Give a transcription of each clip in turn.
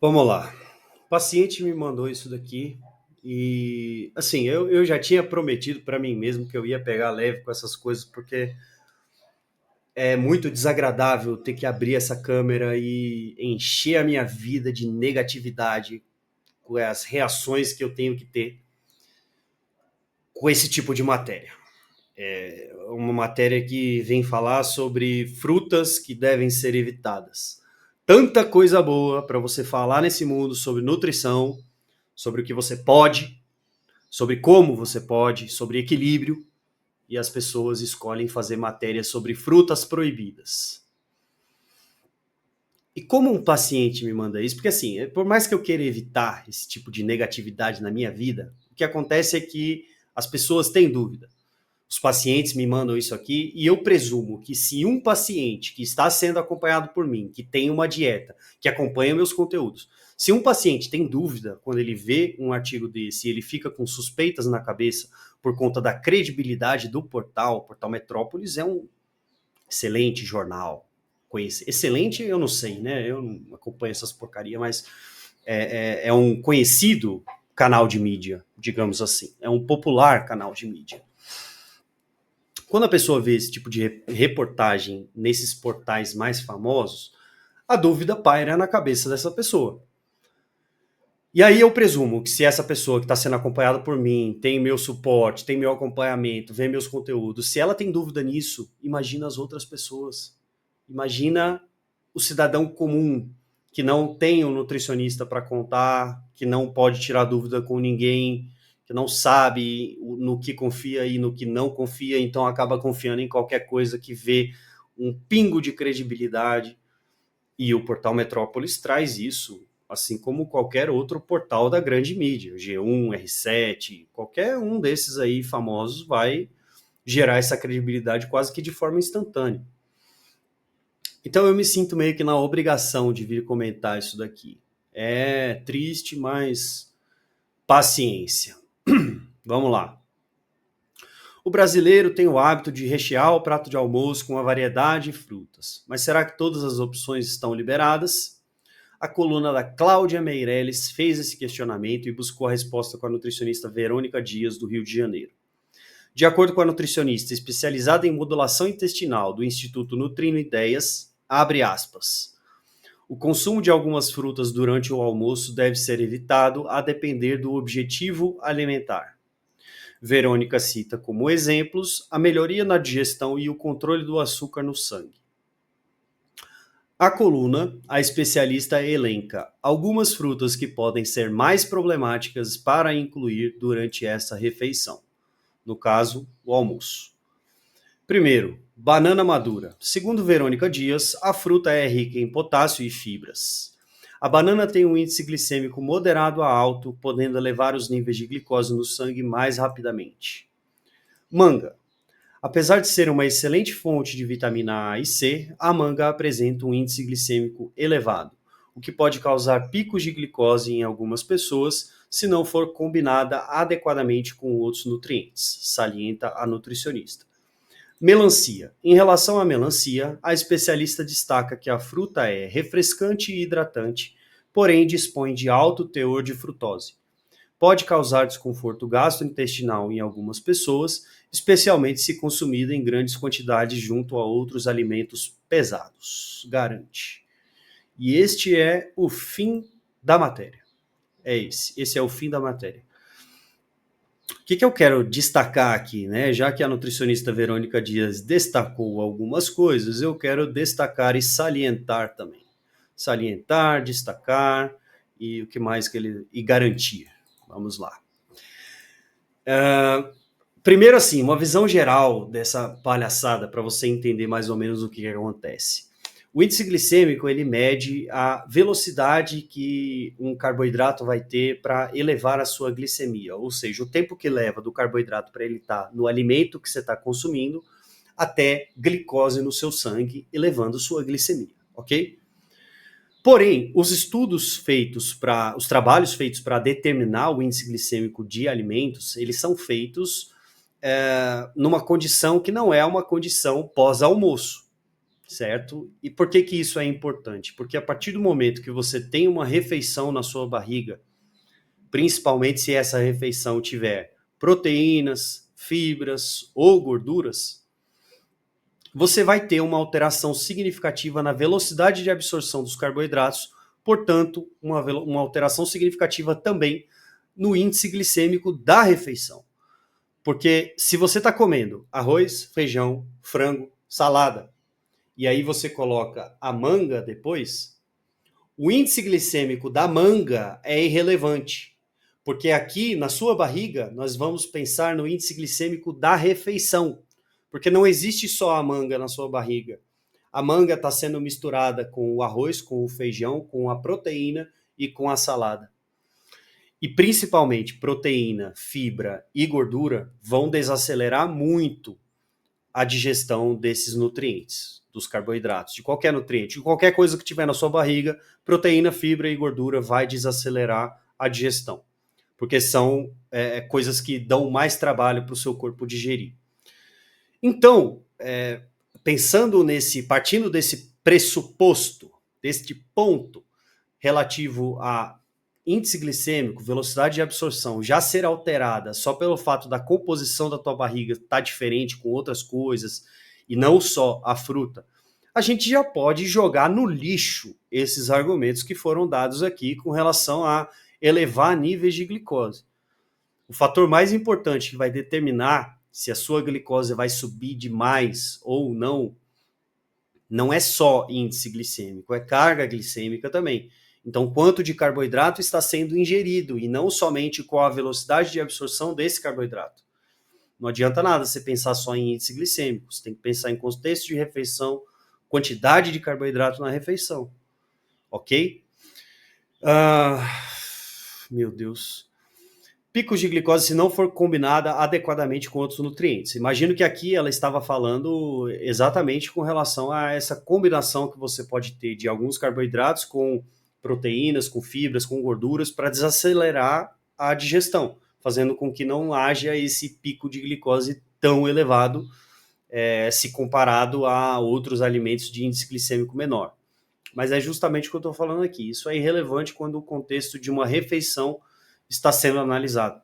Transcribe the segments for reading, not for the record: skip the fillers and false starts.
Vamos lá. O paciente me mandou isso daqui e, assim, eu já tinha prometido para mim mesmo que eu ia pegar leve com essas coisas, porque é muito desagradável ter que abrir essa câmera e encher a minha vida de negatividade com as reações que eu tenho que ter com esse tipo de matéria. É uma matéria que vem falar sobre frutas que devem ser evitadas. Tanta coisa boa para você falar nesse mundo sobre nutrição, sobre o que você pode, sobre como você pode, sobre equilíbrio, e as pessoas escolhem fazer matérias sobre frutas proibidas. E como um paciente me manda isso, porque assim, por mais que eu queira evitar esse tipo de negatividade na minha vida, o que acontece é que as pessoas têm dúvida. Os pacientes me mandam isso aqui e eu presumo que se um paciente que está sendo acompanhado por mim, que tem uma dieta, que acompanha meus conteúdos, se um paciente tem dúvida quando ele vê um artigo desse e ele fica com suspeitas na cabeça por conta da credibilidade do portal, o Portal Metrópolis é um excelente jornal. Excelente eu não sei, né? Eu não acompanho essas porcarias, mas é um conhecido canal de mídia, digamos assim. É um popular canal de mídia. Quando a pessoa vê esse tipo de reportagem nesses portais mais famosos, a dúvida paira na cabeça dessa pessoa. E aí eu presumo que se essa pessoa que está sendo acompanhada por mim, tem meu suporte, tem meu acompanhamento, vê meus conteúdos, se ela tem dúvida nisso, imagina as outras pessoas. Imagina o cidadão comum que não tem um nutricionista para contar, que não pode tirar dúvida com ninguém, que não sabe no que confia e no que não confia, então acaba confiando em qualquer coisa que vê um pingo de credibilidade. E o Portal Metrópolis traz isso, assim como qualquer outro portal da grande mídia, G1, R7, qualquer um desses aí famosos vai gerar essa credibilidade quase que de forma instantânea. Então eu me sinto meio que na obrigação de vir comentar isso daqui. É triste, mas paciência. Vamos lá. O brasileiro tem o hábito de rechear o prato de almoço com uma variedade de frutas. Mas será que todas as opções estão liberadas? A coluna da Cláudia Meirelles fez esse questionamento e buscou a resposta com a nutricionista Verônica Dias, do Rio de Janeiro. De acordo com a nutricionista especializada em modulação intestinal do Instituto Nutrino Ideias, abre aspas, o consumo de algumas frutas durante o almoço deve ser evitado a depender do objetivo alimentar. Verônica cita como exemplos a melhoria na digestão e o controle do açúcar no sangue. A coluna, a especialista elenca algumas frutas que podem ser mais problemáticas para incluir durante essa refeição, no caso, o almoço. Primeiro, banana madura. Segundo Verônica Dias, a fruta é rica em potássio e fibras. A banana tem um índice glicêmico moderado a alto, podendo elevar os níveis de glicose no sangue mais rapidamente. Manga. Apesar de ser uma excelente fonte de vitamina A e C, a manga apresenta um índice glicêmico elevado, o que pode causar picos de glicose em algumas pessoas se não for combinada adequadamente com outros nutrientes, salienta a nutricionista. Melancia. Em relação à melancia, a especialista destaca que a fruta é refrescante e hidratante, porém dispõe de alto teor de frutose. Pode causar desconforto gastrointestinal em algumas pessoas, especialmente se consumida em grandes quantidades junto a outros alimentos pesados. Garante. E este é o fim da matéria. É esse. Esse é o fim da matéria. O que eu quero destacar aqui, né? Já que a nutricionista Verônica Dias destacou algumas coisas, eu quero destacar e salientar também. Salientar, destacar e o que mais que ele... e garantir. Vamos lá. Primeiro, assim, uma visão geral dessa palhaçada para você entender mais ou menos o que acontece. O índice glicêmico, ele mede a velocidade que um carboidrato vai ter para elevar a sua glicemia, ou seja, o tempo que leva do carboidrato para ele estar no alimento que você está consumindo até glicose no seu sangue, elevando sua glicemia, ok? Porém, os trabalhos feitos para determinar o índice glicêmico de alimentos, eles são feitos numa condição que não é uma condição pós-almoço. certo? E por que que isso é importante? Porque a partir do momento que você tem uma refeição na sua barriga, principalmente se essa refeição tiver proteínas, fibras ou gorduras, você vai ter uma alteração significativa na velocidade de absorção dos carboidratos, portanto, uma alteração significativa também no índice glicêmico da refeição. Porque se você está comendo arroz, feijão, frango, salada, e aí você coloca a manga depois, o índice glicêmico da manga é irrelevante. Porque aqui na sua barriga nós vamos pensar no índice glicêmico da refeição. Porque não existe só a manga na sua barriga. A manga está sendo misturada com o arroz, com o feijão, com a proteína e com a salada. E principalmente proteína, fibra e gordura vão desacelerar muito a digestão desses nutrientes, dos carboidratos, de qualquer nutriente, de qualquer coisa que tiver na sua barriga, proteína, fibra e gordura vai desacelerar a digestão, porque são coisas que dão mais trabalho para o seu corpo digerir. Então, partindo desse pressuposto, deste ponto relativo a índice glicêmico, velocidade de absorção já ser alterada só pelo fato da composição da tua barriga estar diferente com outras coisas e não só a fruta, a gente já pode jogar no lixo esses argumentos que foram dados aqui com relação a elevar níveis de glicose. O fator mais importante que vai determinar se a sua glicose vai subir demais ou não é só índice glicêmico, é carga glicêmica também. Então, quanto de carboidrato está sendo ingerido e não somente qual a velocidade de absorção desse carboidrato. Não adianta nada você pensar só em índice glicêmico, você tem que pensar em contexto de refeição, quantidade de carboidrato na refeição, ok? Meu Deus. Picos de glicose se não for combinada adequadamente com outros nutrientes. Imagino que aqui ela estava falando exatamente com relação a essa combinação que você pode ter de alguns carboidratos com proteínas, com fibras, com gorduras, para desacelerar a digestão, fazendo com que não haja esse pico de glicose tão elevado se comparado a outros alimentos de índice glicêmico menor. Mas é justamente o que eu estou falando aqui. Isso é irrelevante quando o contexto de uma refeição está sendo analisado.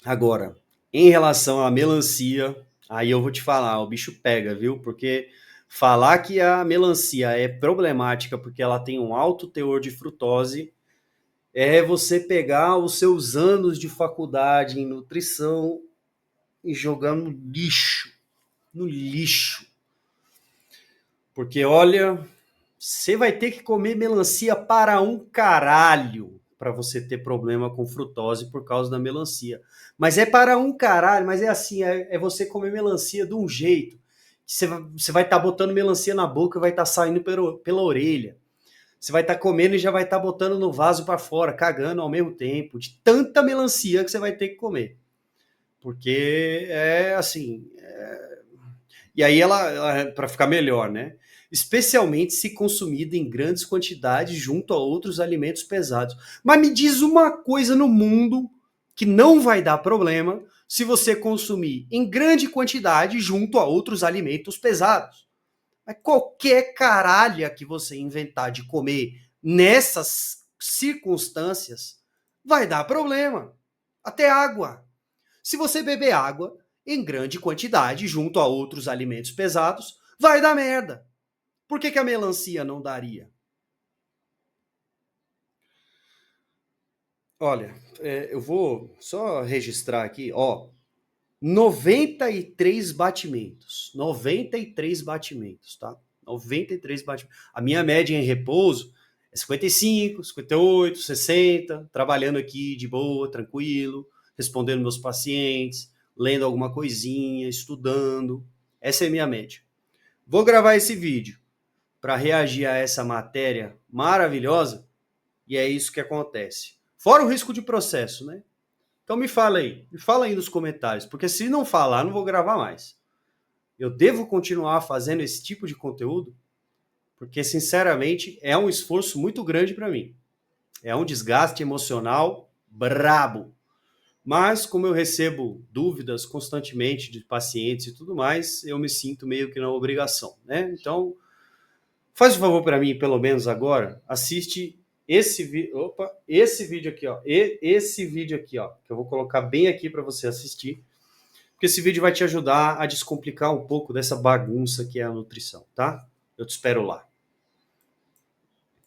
Agora, em relação à melancia, aí eu vou te falar, o bicho pega, viu? Porque falar que a melancia é problemática porque ela tem um alto teor de frutose é você pegar os seus anos de faculdade em nutrição e jogar no lixo. No lixo. Porque, olha, você vai ter que comer melancia para um caralho para você ter problema com frutose por causa da melancia. Mas é para um caralho, mas é assim, é você comer melancia de um jeito. Você vai estar botando melancia na boca e vai estar saindo pela orelha. Você vai estar comendo e já vai estar botando no vaso para fora, cagando ao mesmo tempo, de tanta melancia que você vai ter que comer. Porque é assim... E aí ela para ficar melhor, né? Especialmente se consumida em grandes quantidades junto a outros alimentos pesados. Mas me diz uma coisa no mundo que não vai dar problema se você consumir em grande quantidade junto a outros alimentos pesados. Mas qualquer caralha que você inventar de comer nessas circunstâncias vai dar problema. Até água. Se você beber água em grande quantidade junto a outros alimentos pesados, vai dar merda. Por que a melancia não daria? Olha, eu vou só registrar aqui, ó, 93 batimentos. 93 batimentos, tá? 93 batimentos. A minha média em repouso é 55, 58, 60, trabalhando aqui de boa, tranquilo, respondendo meus pacientes, lendo alguma coisinha, estudando. Essa é a minha média. Vou gravar esse vídeo para reagir a essa matéria maravilhosa e é isso que acontece. Fora o risco de processo, né? Então me fala aí nos comentários, porque se não falar, não vou gravar mais. Eu devo continuar fazendo esse tipo de conteúdo, porque sinceramente é um esforço muito grande para mim. É um desgaste emocional brabo. Mas, como eu recebo dúvidas constantemente de pacientes e tudo mais, eu me sinto meio que na obrigação, né? Então, faz um favor para mim, pelo menos agora, assiste esse vídeo aqui, ó. Esse vídeo aqui, ó, que eu vou colocar bem aqui para você assistir, porque esse vídeo vai te ajudar a descomplicar um pouco dessa bagunça que é a nutrição, tá? Eu te espero lá.